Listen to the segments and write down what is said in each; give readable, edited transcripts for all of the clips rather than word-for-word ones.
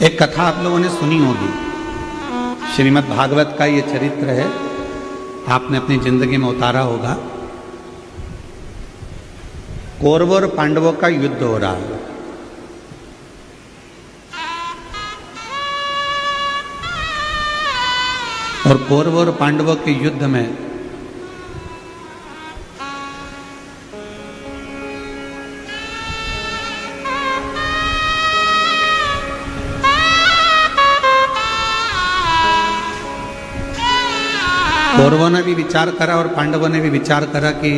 एक कथा आप लोगों ने सुनी होगी, श्रीमद् भागवत का ये चरित्र है, आपने अपनी जिंदगी में उतारा होगा। कौरवों और पांडवों का युद्ध हो रहा है। और कौरवों और पांडवों के युद्ध में कौरवों ने भी विचार करा और पांडवों ने भी विचार करा कि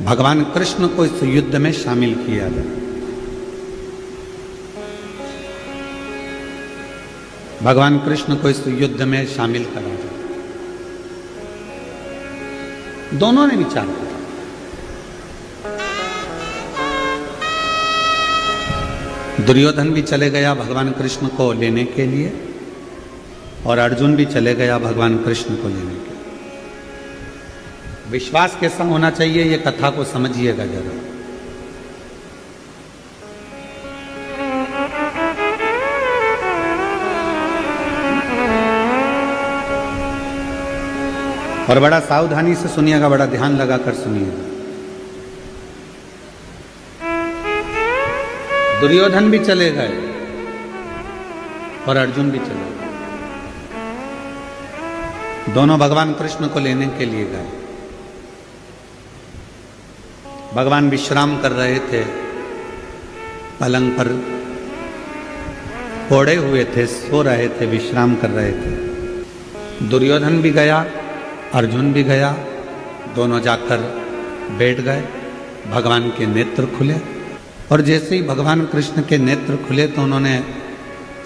भगवान कृष्ण को इस युद्ध में शामिल किया जाए। भगवान कृष्ण को इस युद्ध में शामिल करा जाए। दोनों ने विचार करा। दुर्योधन भी चले गया भगवान कृष्ण को लेने के लिए और अर्जुन भी चले गया भगवान कृष्ण को लेने के लिए। विश्वास कैसा होना चाहिए, ये कथा को समझिएगा जरा। और बड़ा सावधानी से सुनिएगा, बड़ा ध्यान लगाकर सुनिएगा। दुर्योधन भी चले गए और अर्जुन भी चले गए। दोनों भगवान कृष्ण को लेने के लिए गए। भगवान विश्राम कर रहे थे, पलंग पर ओढ़े हुए थे, सो रहे थे, विश्राम कर रहे थे। दुर्योधन भी गया, अर्जुन भी गया। दोनों जाकर बैठ गए। भगवान के नेत्र खुले और जैसे ही भगवान कृष्ण के नेत्र खुले तो उन्होंने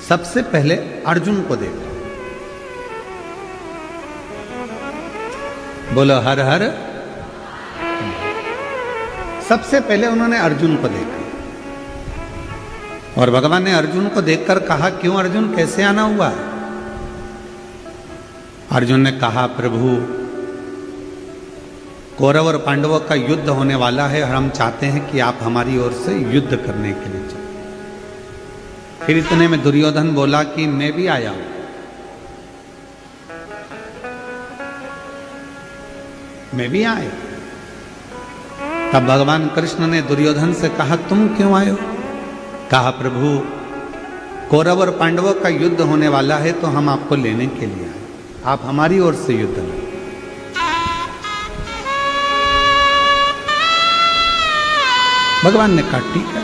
सबसे पहले अर्जुन को देखा। बोलो हर हर। सबसे पहले उन्होंने अर्जुन को देखा और भगवान ने अर्जुन को देखकर कहा, क्यों अर्जुन, कैसे आना हुआ? अर्जुन ने कहा, प्रभु कौरव और पांडवों का युद्ध होने वाला है और हम चाहते हैं कि आप हमारी ओर से युद्ध करने के लिए चलें। फिर इतने में दुर्योधन बोला कि मैं भी आया हूं। मैं भी आया। तब भगवान कृष्ण ने दुर्योधन से कहा, तुम क्यों आए हो? कहा, प्रभु कौरव और पांडवों का युद्ध होने वाला है तो हम आपको लेने के लिए आए, आप हमारी ओर से युद्ध करें। भगवान ने कहा, ठीक है।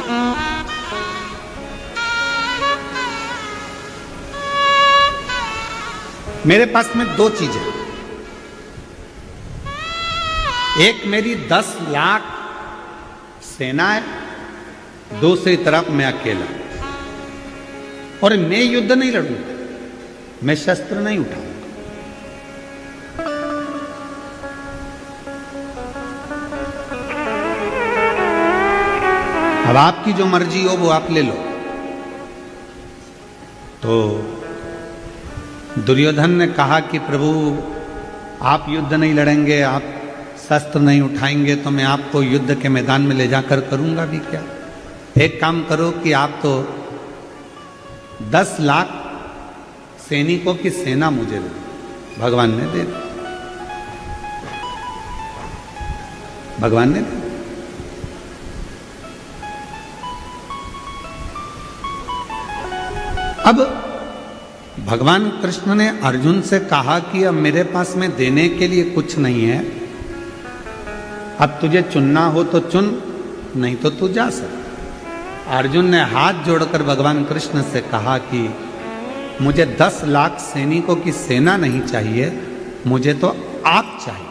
मेरे पास में दो चीजें, एक मेरी 10 लाख सेना है, दूसरी तरफ मैं अकेला। और मैं युद्ध नहीं लड़ूंगा, मैं शस्त्र नहीं उठाऊंगा। अब आपकी जो मर्जी हो वो आप ले लो। तो दुर्योधन ने कहा कि प्रभु आप युद्ध नहीं लड़ेंगे, आप शस्त्र नहीं उठाएंगे तो मैं आपको युद्ध के मैदान में ले जाकर करूंगा भी क्या? एक काम करो कि आप तो 10 लाख सैनिकों की सेना मुझे दो। भगवान ने दे दी। भगवान ने दे दी। अब भगवान कृष्ण ने अर्जुन से कहा कि अब मेरे पास में देने के लिए कुछ नहीं है, अब तुझे चुनना हो तो चुन, नहीं तो तू जा सकता। अर्जुन ने हाथ जोड़कर भगवान कृष्ण से कहा कि मुझे 10 लाख सैनिकों की सेना नहीं चाहिए, मुझे तो आप चाहिए।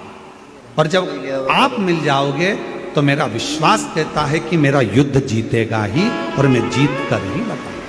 और जब आप मिल जाओगे तो मेरा विश्वास कहता है कि मेरा युद्ध जीतेगा ही और मैं जीत कर ही बताऊंगा।